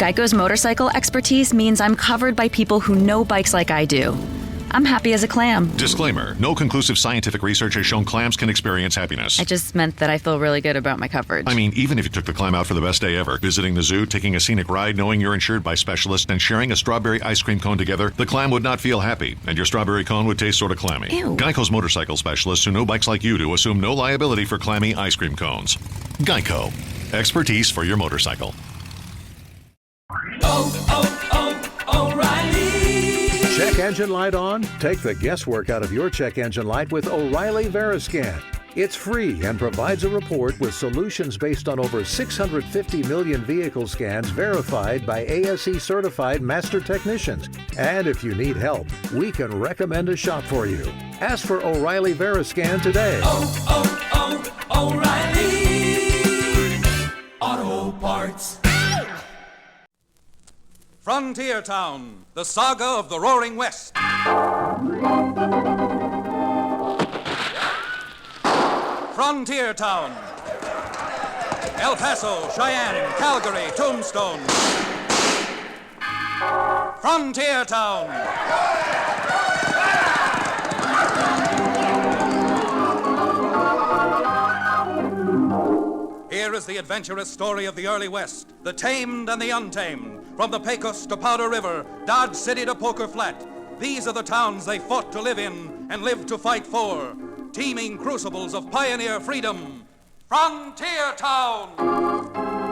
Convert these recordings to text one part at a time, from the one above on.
Geico's motorcycle expertise means I'm covered by people who know bikes like I do. I'm happy as a clam. Disclaimer. No conclusive scientific research has shown clams can experience happiness. I just meant that I feel really good about my coverage. I mean, even if you took the clam out for the best day ever, visiting the zoo, taking a scenic ride, knowing you're insured by specialists, and sharing a strawberry ice cream cone together, the clam would not feel happy, and your strawberry cone would taste sort of clammy. Ew. Geico's motorcycle specialists who know bikes like you do assume no liability for clammy ice cream cones. Geico. Expertise for your motorcycle. O'Reilly. Check engine light on? Take the guesswork out of your check engine light with O'Reilly Veriscan. It's free and provides a report with solutions based on over 650 million vehicle scans verified by ASE certified master technicians. And if you need help, we can recommend a shop for you. Ask for O'Reilly Veriscan today. O'Reilly Auto Parts. Frontier Town, the saga of the Roaring West. Frontier Town. El Paso, Cheyenne, Calgary, Tombstone. Frontier Town. Here is the adventurous story of the early West, the tamed and the untamed. From the Pecos to Powder River, Dodge City to Poker Flat. These are the towns they fought to live in and lived to fight for. Teeming crucibles of pioneer freedom. Frontier Town!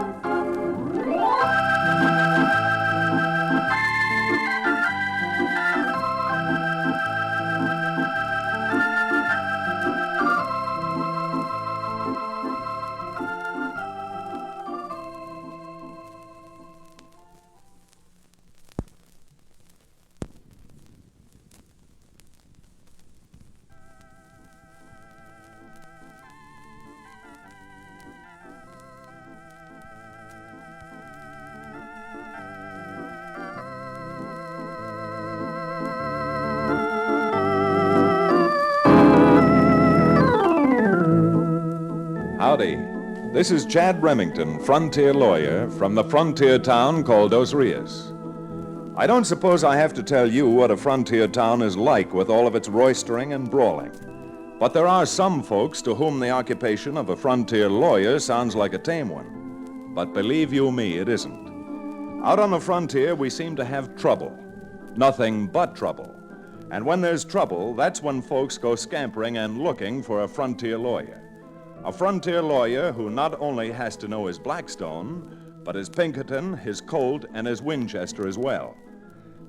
Howdy. This is Chad Remington, frontier lawyer from the frontier town called Dos Rios. I don't suppose I have to tell you what a frontier town is like with all of its roistering and brawling. But there are some folks to whom the occupation of a frontier lawyer sounds like a tame one. But believe you me, it isn't. Out on the frontier, we seem to have trouble. Nothing but trouble. And when there's trouble, that's when folks go scampering and looking for a frontier lawyer. A frontier lawyer who not only has to know his Blackstone, but his Pinkerton, his Colt, and his Winchester as well.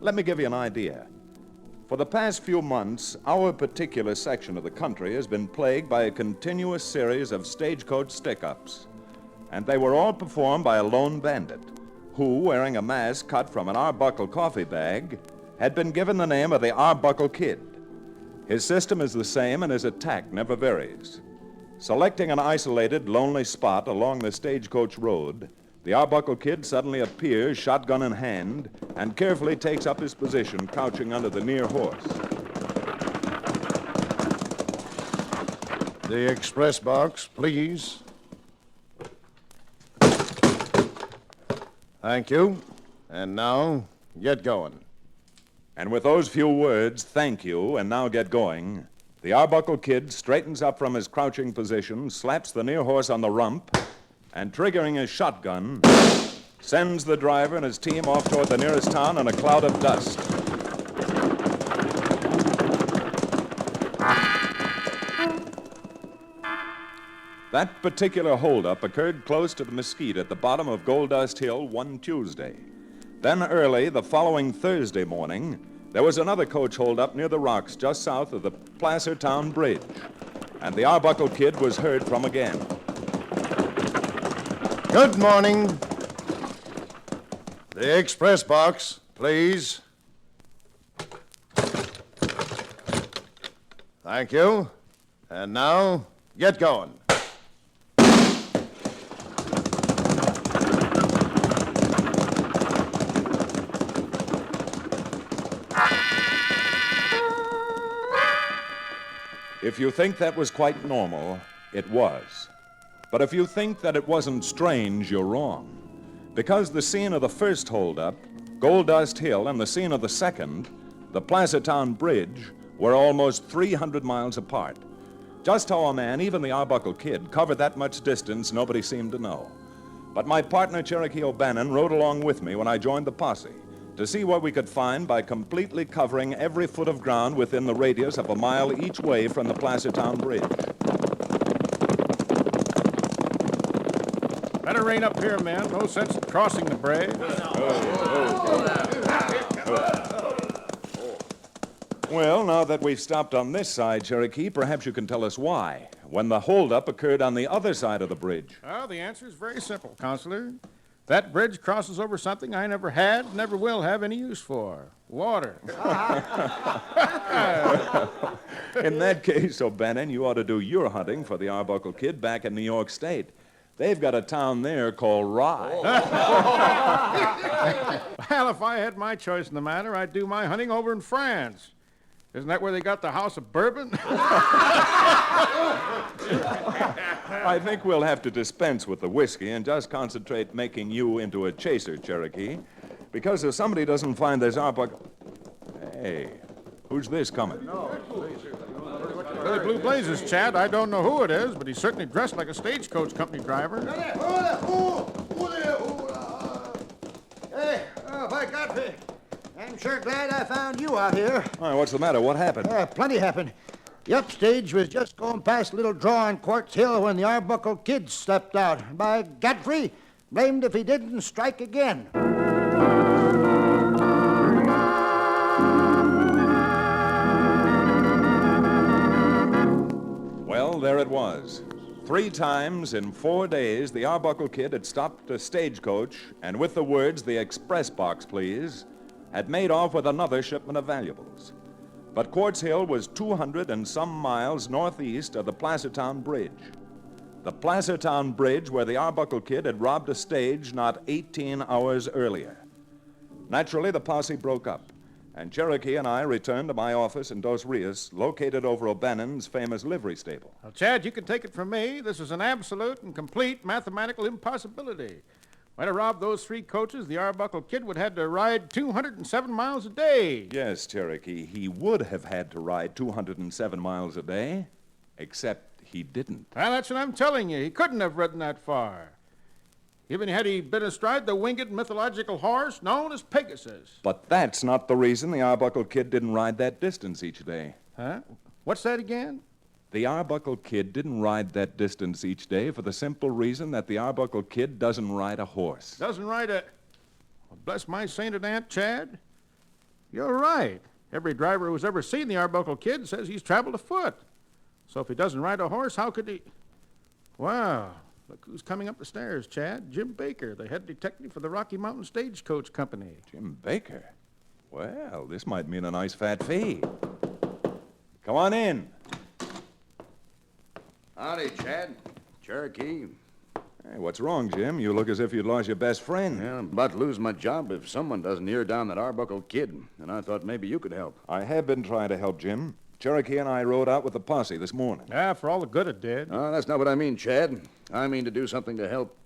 Let me give you an idea. For the past few months, our particular section of the country has been plagued by a continuous series of stagecoach stick-ups. And they were all performed by a lone bandit, who, wearing a mask cut from an Arbuckle coffee bag, had been given the name of the Arbuckle Kid. His system is the same and his attack never varies. Selecting an isolated, lonely spot along the stagecoach road, the Arbuckle Kid suddenly appears, shotgun in hand, and carefully takes up his position, crouching under the near horse. The express box, please. Thank you. And now, get going. And with those few words, thank you, and now get going, the Arbuckle Kid straightens up from his crouching position, slaps the near horse on the rump, and triggering his shotgun, sends the driver and his team off toward the nearest town in a cloud of dust. That particular holdup occurred close to the mesquite at the bottom of Gold Dust Hill one Tuesday. Then early the following Thursday morning, there was another coach holdup near the rocks just south of the Placertown Bridge, and the Arbuckle Kid was heard from again. Good morning. The express box, please. Thank you. And now, get going. If you think that was quite normal, it was. But if you think that it wasn't strange, you're wrong. Because the scene of the first holdup, Gold Dust Hill, and the scene of the second, the Placertown Bridge, were almost 300 miles apart. Just how a man, even the Arbuckle Kid, covered that much distance, nobody seemed to know. But my partner, Cherokee O'Bannon, rode along with me when I joined the posse to see what we could find by completely covering every foot of ground within the radius of a mile each way from the Placertown Bridge. Better rein up here, man. No sense in crossing the brae. Well, now that we've stopped on this side, Cherokee, perhaps you can tell us why, when the holdup occurred on the other side of the bridge. Well, the answer is very simple, Counselor. That bridge crosses over something I never had, never will have any use for. Water. In that case, O'Bannon, you ought to do your hunting for the Arbuckle Kid back in New York State. They've got a town there called Rye. Well, if I had my choice in the matter, I'd do my hunting over in France. Isn't that where they got the House of Bourbon? I think we'll have to dispense with the whiskey and just concentrate making you into a chaser, Cherokee. Because if somebody doesn't find this Arbuckle... Hey, who's this coming? Really blue blazes, Chad. I don't know who it is, but he's certainly dressed like a stagecoach company driver. Hey, by God, I'm sure glad I found you out here. All right, what's the matter? What happened? Plenty happened. The upstage was just going past a little draw on Quartz Hill when the Arbuckle Kid stepped out. By Godfrey, blamed if he didn't strike again. Well, there it was. 3 times in 4 days, the Arbuckle Kid had stopped a stagecoach and with the words, "The express box, please," had made off with another shipment of valuables. But Quartz Hill was 200 and some miles northeast of the Placertown Bridge. The Placertown Bridge where the Arbuckle Kid had robbed a stage not 18 hours earlier. Naturally, the posse broke up, and Cherokee and I returned to my office in Dos Rios, located over O'Bannon's famous livery stable. Well, Chad, you can take it from me. This is an absolute and complete mathematical impossibility. If I'd have robbed those 3 coaches, the Arbuckle Kid would have had to ride 207 miles a day. Yes, Cherokee, he would have had to ride 207 miles a day, except he didn't. Well, that's what I'm telling you. He couldn't have ridden that far. Even had he been astride the winged mythological horse known as Pegasus. But that's not the reason the Arbuckle Kid didn't ride that distance each day. Huh? What's that again? The Arbuckle Kid didn't ride that distance each day for the simple reason that the Arbuckle Kid doesn't ride a horse. Doesn't ride a... Well, bless my sainted Aunt Chad. You're right. Every driver who's ever seen the Arbuckle Kid says he's traveled afoot. So if he doesn't ride a horse, how could he... Wow. Look who's coming up the stairs, Chad. Jim Baker, the head detective for the Rocky Mountain Stagecoach Company. Jim Baker? Well, this might mean a nice fat fee. Come on in. Howdy, Chad. Cherokee. Hey, what's wrong, Jim? You look as if you'd lost your best friend. Yeah, I'm about to lose my job if someone doesn't ear down that Arbuckle Kid, and I thought maybe you could help. I have been trying to help, Jim. Cherokee and I rode out with the posse this morning. Ah, for all the good it did. That's not what I mean, Chad. I mean to do something to help,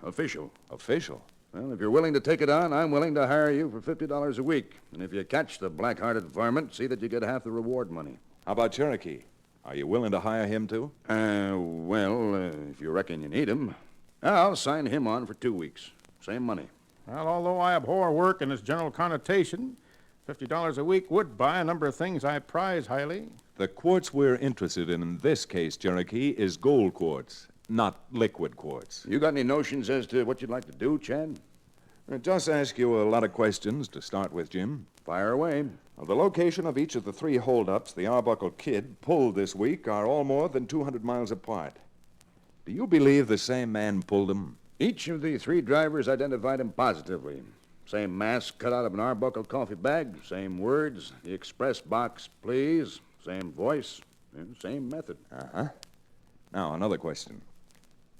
official. Official? Well, if you're willing to take it on, I'm willing to hire you for $50 a week. And if you catch the black-hearted varmint, see that you get half the reward money. How about Cherokee? Are you willing to hire him, too? If you reckon you need him, I'll sign him on for 2 weeks. Same money. Well, although I abhor work in its general connotation, $50 a week would buy a number of things I prize highly. The quartz we're interested in this case, Cherokee, is gold quartz, not liquid quartz. You got any notions as to what you'd like to do, Chad? I'll just ask you a lot of questions to start with, Jim. Fire away. Well, the location of each of the 3 holdups the Arbuckle Kid pulled this week are all more than 200 miles apart. Do you believe the same man pulled them? Each of the 3 drivers identified him positively. Same mask cut out of an Arbuckle coffee bag, same words, the express box, please, same voice, and same method. Uh-huh. Now, another question.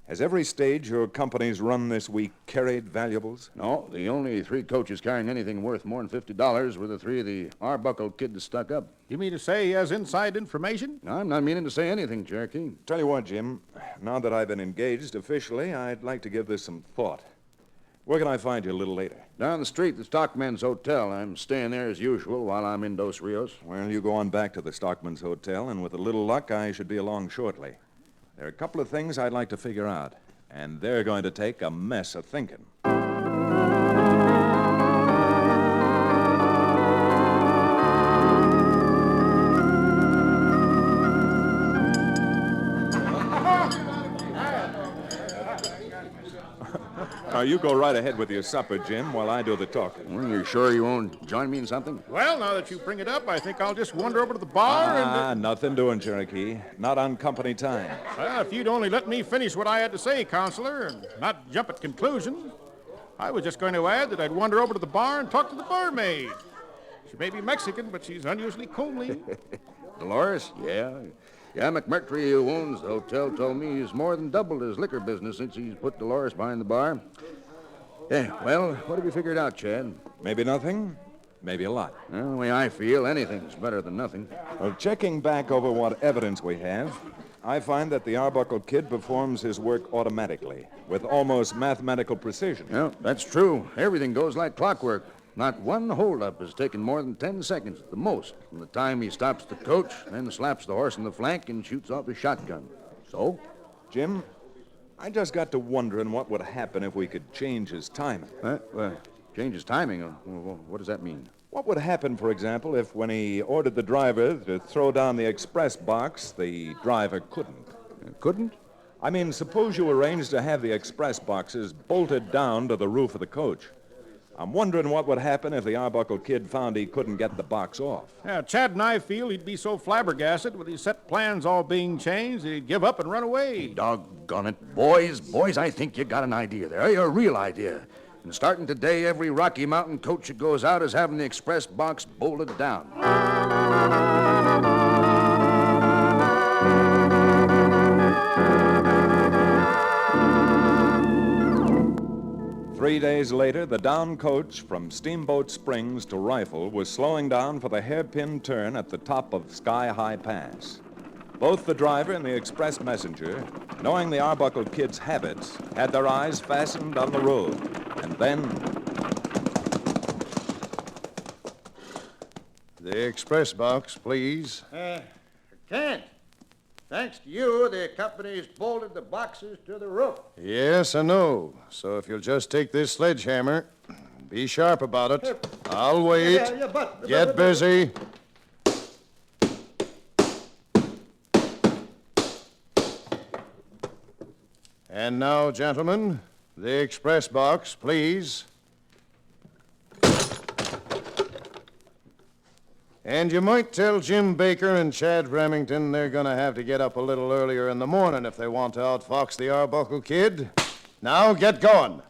Has every stage your company's run this week carried valuables? No, the only 3 coaches carrying anything worth more than $50 were the 3 of the Arbuckle Kid that stuck up. You mean to say he has inside information? I'm not meaning to say anything, Cherokee. Tell you what, Jim, now that I've been engaged officially, I'd like to give this some thought. Where can I find you a little later? Down the street, the Stockman's Hotel. I'm staying there as usual while I'm in Dos Rios. Well, you go on back to the Stockman's Hotel, and with a little luck, I should be along shortly. There are a couple of things I'd like to figure out, and they're going to take a mess of thinking. Now, you go right ahead with your supper, Jim, while I do the talking. Well, you're sure you won't join me in something? Well, now that you bring it up, I think I'll just wander over to the bar and... Nothing doing, Cherokee. Not on company time. Well, if you'd only let me finish what I had to say, Counselor, and not jump at conclusions. I was just going to add that I'd wander over to the bar and talk to the barmaid. She may be Mexican, but she's unusually comely. Dolores? Yeah, McMurtry, who owns the hotel, told me he's more than doubled his liquor business since he's put Dolores behind the bar. Yeah, well, what have you figured out, Chad? Maybe nothing, maybe a lot. Well, the way I feel, anything's better than nothing. Well, checking back over what evidence we have, I find that the Arbuckle Kid performs his work automatically, with almost mathematical precision. Yeah, that's true. Everything goes like clockwork. Not one holdup has taken more than 10 seconds at the most from the time he stops the coach, then slaps the horse in the flank and shoots off his shotgun. So? Jim, I just got to wondering what would happen if we could change his timing. Change his timing? What does that mean? What would happen, for example, if when he ordered the driver to throw down the express box, the driver couldn't? Couldn't? I mean, suppose you arranged to have the express boxes bolted down to the roof of the coach. I'm wondering what would happen if the Arbuckle Kid found he couldn't get the box off. Yeah, Chad and I feel he'd be so flabbergasted with his set plans all being changed that he'd give up and run away. Doggone it. Boys, I think you got an idea there. A real idea. And starting today, every Rocky Mountain coach that goes out is having the express box bolted down. 3 days later, the down coach from Steamboat Springs to Rifle was slowing down for the hairpin turn at the top of Sky High Pass. Both the driver and the express messenger, knowing the Arbuckle Kid's habits, had their eyes fastened on the road. And then... The express box, please. Can't. Thanks to you, the company's bolted the boxes to the roof. Yes, I know. So if you'll just take this sledgehammer, be sharp about it. I'll wait. Get busy. And now, gentlemen, the express box, please. And you might tell Jim Baker and Chad Remington they're going to have to get up a little earlier in the morning if they want to outfox the Arbuckle Kid. Now, get going.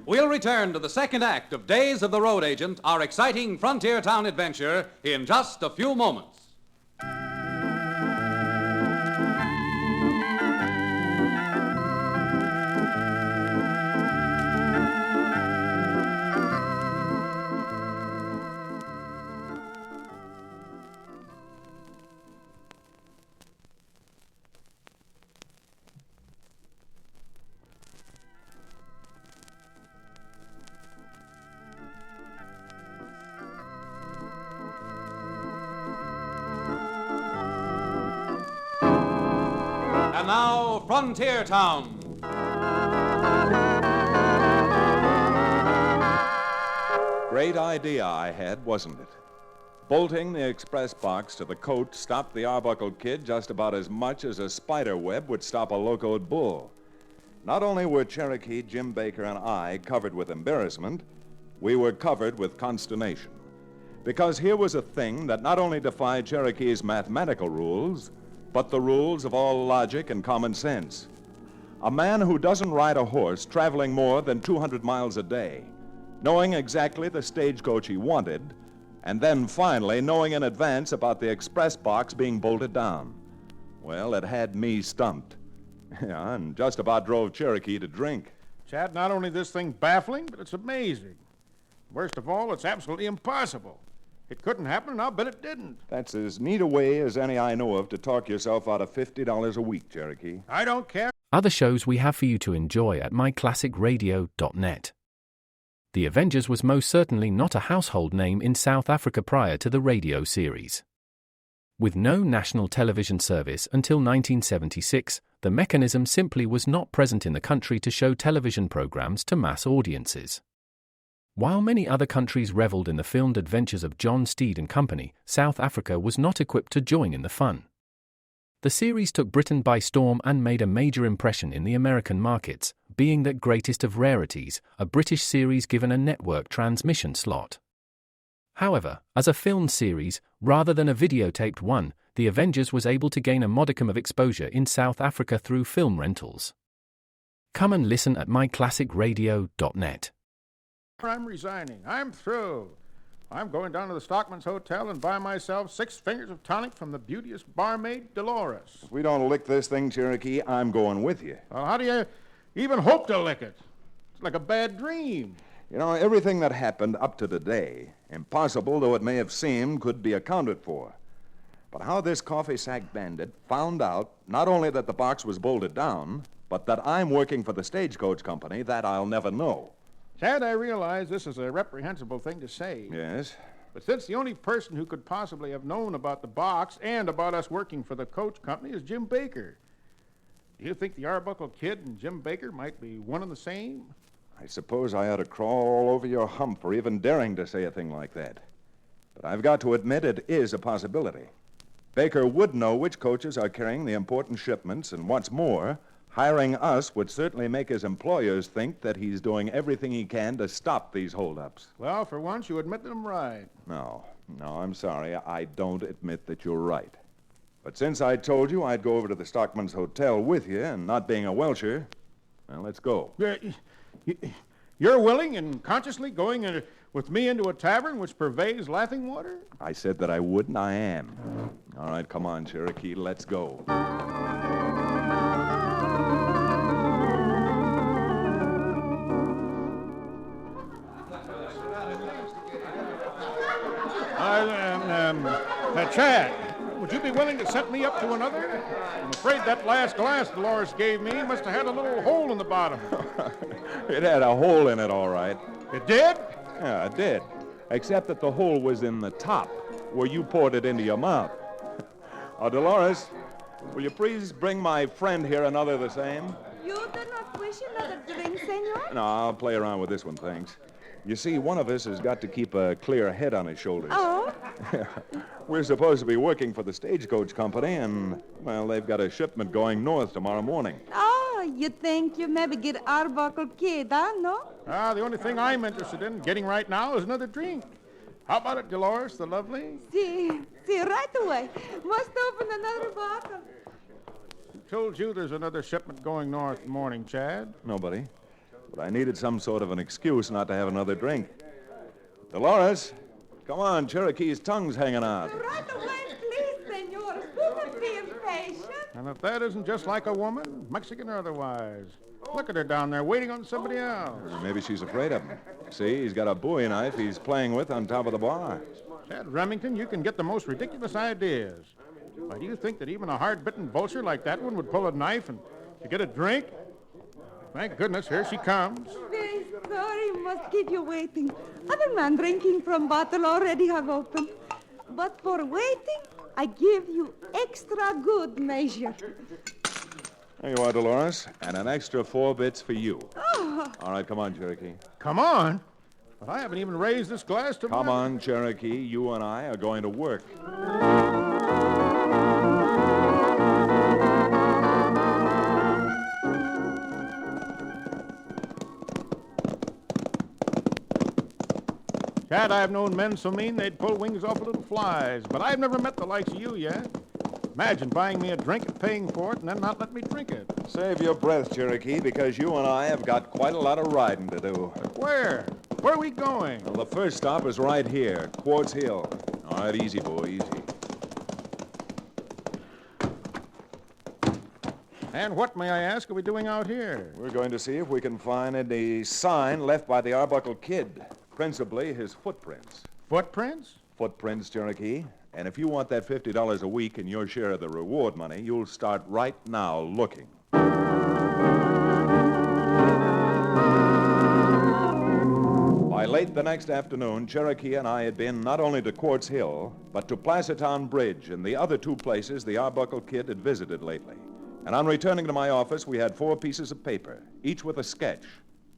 We'll return to the second act of Days of the Road Agent, our exciting frontier town adventure, in just a few moments. And now, Frontier Town. Great idea I had, wasn't it? Bolting the express box to the coach stopped the Arbuckle Kid just about as much as a spider web would stop a locoed bull. Not only were Cherokee, Jim Baker, and I covered with embarrassment, we were covered with consternation. Because here was a thing that not only defied Cherokee's mathematical rules, but the rules of all logic and common sense. A man who doesn't ride a horse traveling more than 200 miles a day, knowing exactly the stagecoach he wanted, and then finally knowing in advance about the express box being bolted down. Well, it had me stumped. Yeah, and just about drove Cherokee to drink. Chad, not only this thing baffling, but it's amazing. Worst of all, it's absolutely impossible. It couldn't happen, and I'll bet it didn't. That's as neat a way as any I know of to talk yourself out of $50 a week, Cherokee. I don't care. Other shows we have for you to enjoy at myclassicradio.net. The Avengers was most certainly not a household name in South Africa prior to the radio series. With no national television service until 1976, the mechanism simply was not present in the country to show television programs to mass audiences. While many other countries reveled in the filmed adventures of John Steed and company, South Africa was not equipped to join in the fun. The series took Britain by storm and made a major impression in the American markets, being the greatest of rarities, a British series given a network transmission slot. However, as a film series, rather than a videotaped one, The Avengers was able to gain a modicum of exposure in South Africa through film rentals. Come and listen at myclassicradio.net. I'm resigning. I'm through. I'm going down to the Stockman's Hotel and buy myself 6 fingers of tonic from the beauteous barmaid, Dolores. If we don't lick this thing, Cherokee, I'm going with you. Well, how do you even hope to lick it? It's like a bad dream. You know, everything that happened up to today, impossible though it may have seemed, could be accounted for. But how this coffee sack bandit found out not only that the box was bolted down, but that I'm working for the Stagecoach Company, that I'll never know. Chad, I realize this is a reprehensible thing to say. Yes? But since the only person who could possibly have known about the box and about us working for the coach company is Jim Baker, do you think the Arbuckle Kid and Jim Baker might be one and the same? I suppose I ought to crawl all over your hump for even daring to say a thing like that. But I've got to admit it is a possibility. Baker would know which coaches are carrying the important shipments, and what's more, hiring us would certainly make his employers think that he's doing everything he can to stop these holdups. Well, for once, you admit that I'm right. No, I'm sorry. I don't admit that you're right. But since I told you I'd go over to the Stockman's Hotel with you, and not being a Welcher, well, let's go. You're willing and consciously going with me into a tavern which purveys laughing water? I said that I would, and I am. All right, come on, Cherokee, let's go. Chad, would you be willing to set me up to another? I'm afraid that last glass Dolores gave me must have had a little hole in the bottom. It had a hole in it, all right. It did? Yeah, it did. Except that the hole was in the top, where you poured it into your mouth. Dolores, will you please bring my friend here another the same? You do not wish another drink, senor? No, I'll play around with this one, thanks. You see, one of us has got to keep a clear head on his shoulders. Oh? We're supposed to be working for the Stagecoach Company, and, well, they've got a shipment going north tomorrow morning. Oh, you think you maybe get Arbuckle Kid, huh, no? The only thing I'm interested in getting right now is another drink. How about it, Dolores, the lovely? See, right away. Must open another bottle. Who told you there's another shipment going north in the morning, Chad? Nobody. But I needed some sort of an excuse not to have another drink. Dolores, come on, Cherokee's tongue's hanging out. Right away, please, senor. Do not be impatient. And if that isn't just like a woman, Mexican or otherwise. Look at her down there waiting on somebody else. Maybe she's afraid of him. See, he's got a Bowie knife he's playing with on top of the bar. Chad Remington, you can get the most ridiculous ideas. Why, do you think that even a hard-bitten vulture like that one would pull a knife and to get a drink? Thank goodness, here she comes. Very sorry, must keep you waiting. Other man drinking from bottle already have opened. But for waiting, I give you extra good measure. There you are, Dolores, and an extra 4 bits for you. Oh. All right, come on, Cherokee. Come on? But I haven't even raised this glass to Come on, Cherokee. You and I are going to work. Chad, I've known men so mean they'd pull wings off of little flies, but I've never met the likes of you yet. Imagine buying me a drink and paying for it and then not let me drink it. Save your breath, Cherokee, because you and I have got quite a lot of riding to do. Where? Where are we going? Well, the first stop is right here, Quartz Hill. All right, easy, boy, easy. And what, may I ask, are we doing out here? We're going to see if we can find any sign left by the Arbuckle Kid, principally his footprints. Footprints? Footprints, Cherokee. And if you want that $50 a week and your share of the reward money, you'll start right now looking. By late the next afternoon, Cherokee and I had been not only to Quartz Hill, but to Placertown Bridge and the other two places the Arbuckle Kid had visited lately. And on returning to my office, we had 4 pieces of paper, each with a sketch,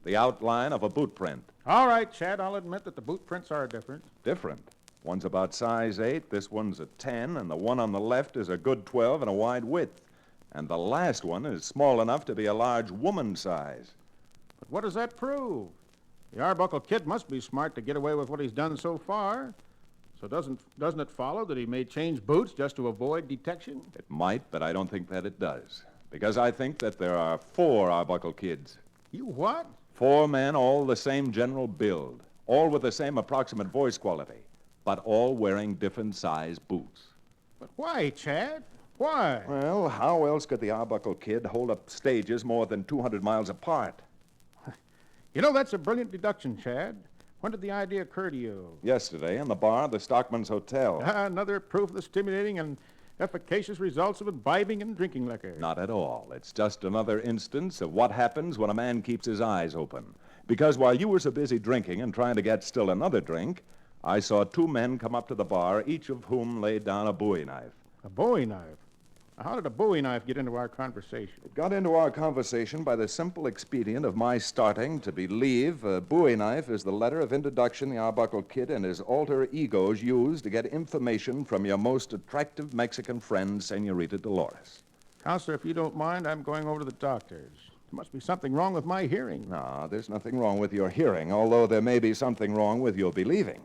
the outline of a boot print. All right, Chad, I'll admit that the boot prints are different. Different. One's about size 8, this one's a 10, and the one on the left is a good 12 and a wide width. And the last one is small enough to be a large woman's size. But what does that prove? The Arbuckle Kid must be smart to get away with what he's done so far. So doesn't it follow that he may change boots just to avoid detection? It might, but I don't think that it does. Because I think that there are 4 Arbuckle Kids. You what? 4 men, all the same general build, all with the same approximate voice quality, but all wearing different size boots. But why, Chad? Why? Well, how else could the Arbuckle Kid hold up stages more than 200 miles apart? You know, that's a brilliant deduction, Chad. When did the idea occur to you? Yesterday in the bar at the Stockman's Hotel. Another proof of the stimulating and efficacious results of imbibing and drinking liquor. Not at all. It's just another instance of what happens when a man keeps his eyes open. Because while you were so busy drinking and trying to get still another drink, I saw 2 men come up to the bar, each of whom laid down a Bowie knife. A Bowie knife? How did a Bowie knife get into our conversation? It got into our conversation by the simple expedient of my starting to believe a Bowie knife is the letter of introduction the Arbuckle Kid and his alter egos use to get information from your most attractive Mexican friend, Senorita Dolores. Counselor, if you don't mind, I'm going over to the doctor's. There must be something wrong with my hearing. No, there's nothing wrong with your hearing, although there may be something wrong with your believing.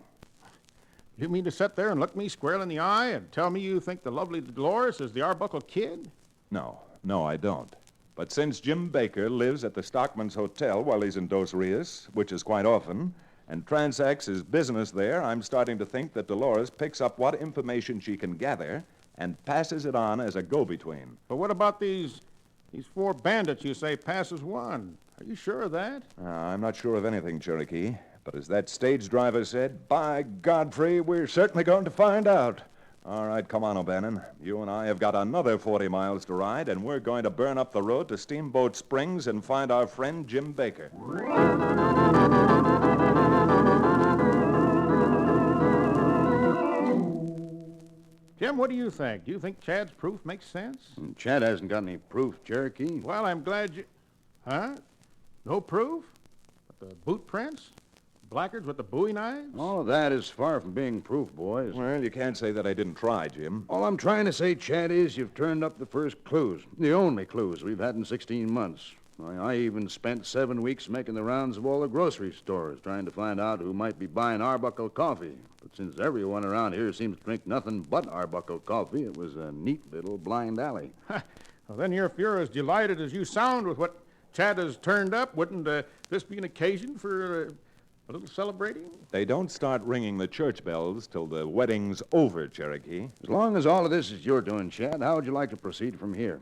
You mean to sit there and look me square in the eye and tell me you think the lovely Dolores is the Arbuckle Kid? No, I don't. But since Jim Baker lives at the Stockman's Hotel while he's in Dos Rios, which is quite often, and transacts his business there, I'm starting to think that Dolores picks up what information she can gather and passes it on as a go-between. But what about these 4 bandits you say passes one? Are you sure of that? I'm not sure of anything, Cherokee. But as that stage driver said, by Godfrey, we're certainly going to find out. All right, come on, O'Bannon. You and I have got another 40 miles to ride, and we're going to burn up the road to Steamboat Springs and find our friend Jim Baker. Jim, what do you think? Do you think Chad's proof makes sense? Chad hasn't got any proof, Cherokee. Well, I'm glad you... Huh? No proof? But the boot prints? Blackguards with the Bowie knives? All of that is far from being proof, boys. Well, you can't say that I didn't try, Jim. All I'm trying to say, Chad, is you've turned up the first clues. The only clues we've had in 16 months. I even spent 7 weeks making the rounds of all the grocery stores trying to find out who might be buying Arbuckle coffee. But since everyone around here seems to drink nothing but Arbuckle coffee, it was a neat little blind alley. Well, then if you're as delighted as you sound with what Chad has turned up, wouldn't this be an occasion for a little celebrating? They don't start ringing the church bells till the wedding's over, Cherokee. As long as all of this is your doing, Chad, how would you like to proceed from here?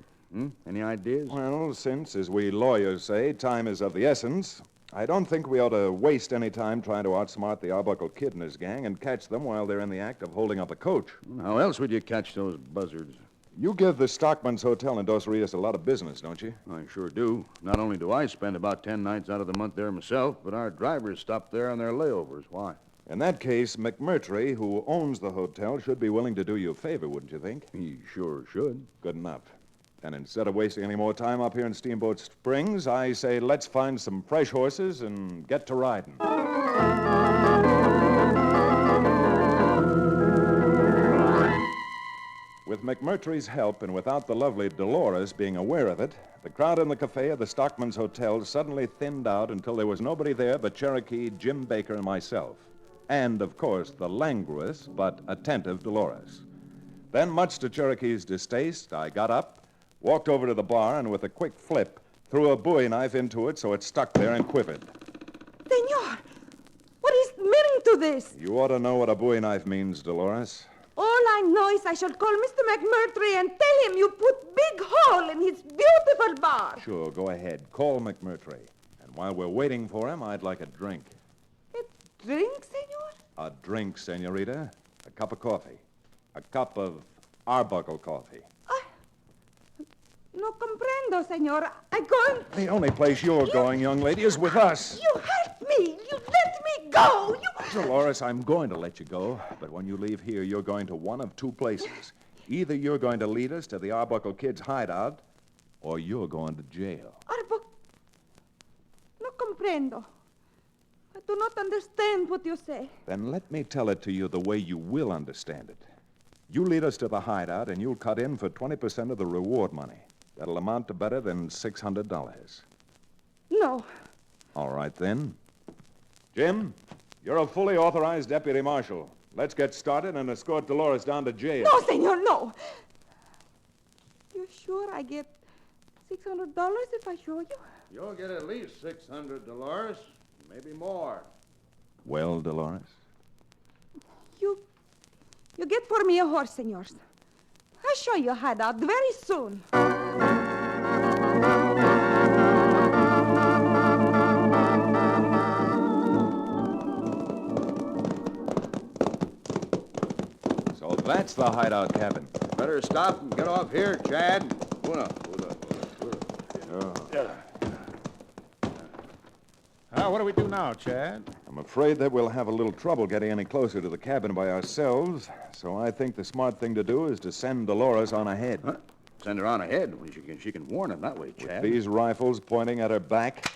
Any ideas? Well, since, as we lawyers say, time is of the essence, I don't think we ought to waste any time trying to outsmart the Arbuckle Kid and his gang and catch them while they're in the act of holding up a coach. How else would you catch those buzzards? You give the Stockman's Hotel in Dos Rios a lot of business, don't you? I sure do. Not only do I spend about 10 nights out of the month there myself, but our drivers stop there on their layovers. Why? In that case, McMurtry, who owns the hotel, should be willing to do you a favor, wouldn't you think? He sure should. Good enough. And instead of wasting any more time up here in Steamboat Springs, I say let's find some fresh horses and get to riding. With McMurtry's help and without the lovely Dolores being aware of it, the crowd in the cafe at the Stockman's Hotel suddenly thinned out until there was nobody there but Cherokee, Jim Baker, and myself. And, of course, the languorous but attentive Dolores. Then, much to Cherokee's distaste, I got up, walked over to the bar, and with a quick flip, threw a Bowie knife into it so it stuck there and quivered. Senor, what is the meaning to this? You ought to know what a Bowie knife means, Dolores. All I find noise, I shall call Mr. McMurtry and tell him you put big hole in his beautiful bar. Sure, go ahead. Call McMurtry. And while we're waiting for him, I'd like a drink. A drink, senor? A drink, senorita. A cup of coffee. A cup of Arbuckle coffee. No comprendo, senor. I'm going... The only place you're going, young lady, is with us. You hurt me. You let me go. Dolores, I'm going to let you go, but when you leave here, you're going to one of two places. Either you're going to lead us to the Arbuckle Kids' hideout, or you're going to jail. Arbuckle... No comprendo. I do not understand what you say. Then let me tell it to you the way you will understand it. You lead us to the hideout, and you'll cut in for 20% of the reward money. That'll amount to better than $600. No. All right, then. Jim, you're a fully authorized deputy marshal. Let's get started and escort Dolores down to jail. No, senor, no. You sure I get $600 if I show you? You'll get at least $600, Dolores. Maybe more. Well, Dolores? You get for me a horse, senors. I'll show you a hideout very soon. So that's the hideout cabin. Better stop and get off here, Chad. What do we do now, Chad? I'm afraid that we'll have a little trouble getting any closer to the cabin by ourselves, so I think the smart thing to do is to send Dolores on ahead. Huh? Send her on ahead. Well, she can warn him that way, Chad. With these rifles pointing at her back.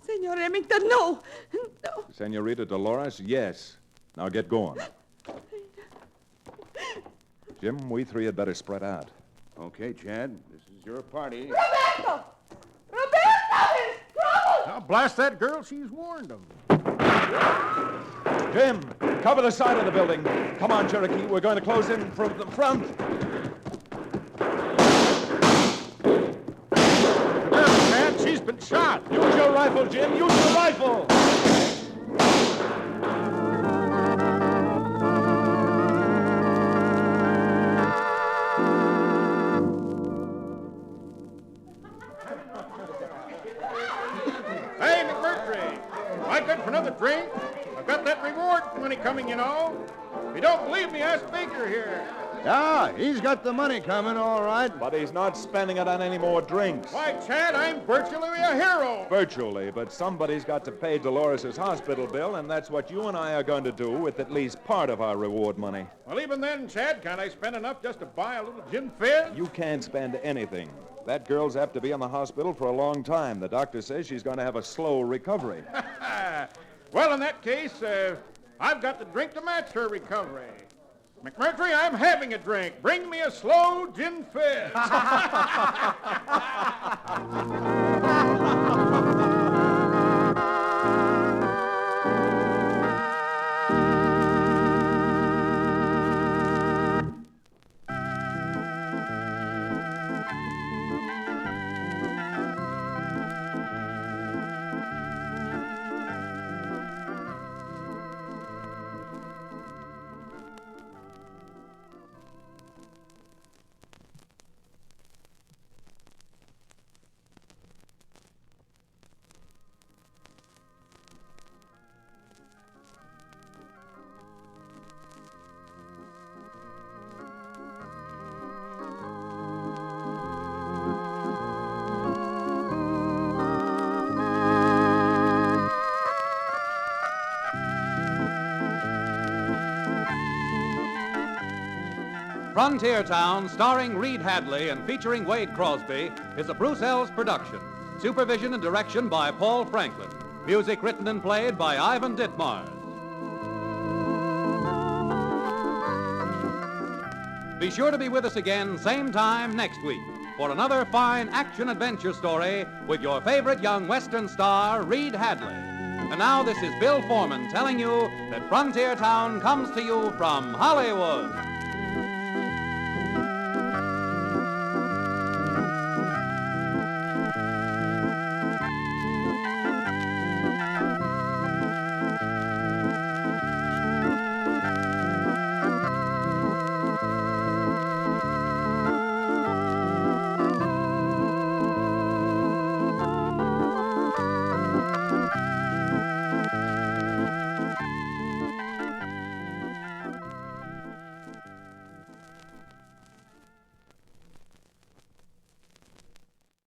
Senor Remington, no. No. Senorita Dolores, yes. Now get going. Jim, we three had better spread out. Okay, Chad. This is your party. Roberto! Roberto! There's trouble! Now, blast that girl. She's warned them. Jim, cover the side of the building. Come on, Cherokee. We're going to close in from the front. Man, she's been shot. Use your rifle, Jim. Use your rifle. Hey, McMurtry. I good for another drink? I've got that reward money coming, you know. If you don't believe me, ask Baker here. Yeah, he's got the money coming, all right. But he's not spending it on any more drinks. Why, Chad, I'm virtually a hero. Virtually, but somebody's got to pay Dolores' hospital bill, and that's what you and I are going to do with at least part of our reward money. Well, even then, Chad, can't I spend enough just to buy a little gin fizz? You can't spend anything. That girl's apt to be in the hospital for a long time. The doctor says she's going to have a slow recovery. Well, in that case, I've got the drink to match her recovery. McMurtry, I'm having a drink. Bring me a slow gin fizz. Frontier Town, starring Reed Hadley and featuring Wade Crosby, is a Bruce Ells production. Supervision and direction by Paul Franklin. Music written and played by Ivan Ditmars. Be sure to be with us again same time next week for another fine action-adventure story with your favorite young Western star, Reed Hadley. And now this is Bill Foreman telling you that Frontier Town comes to you from Hollywood.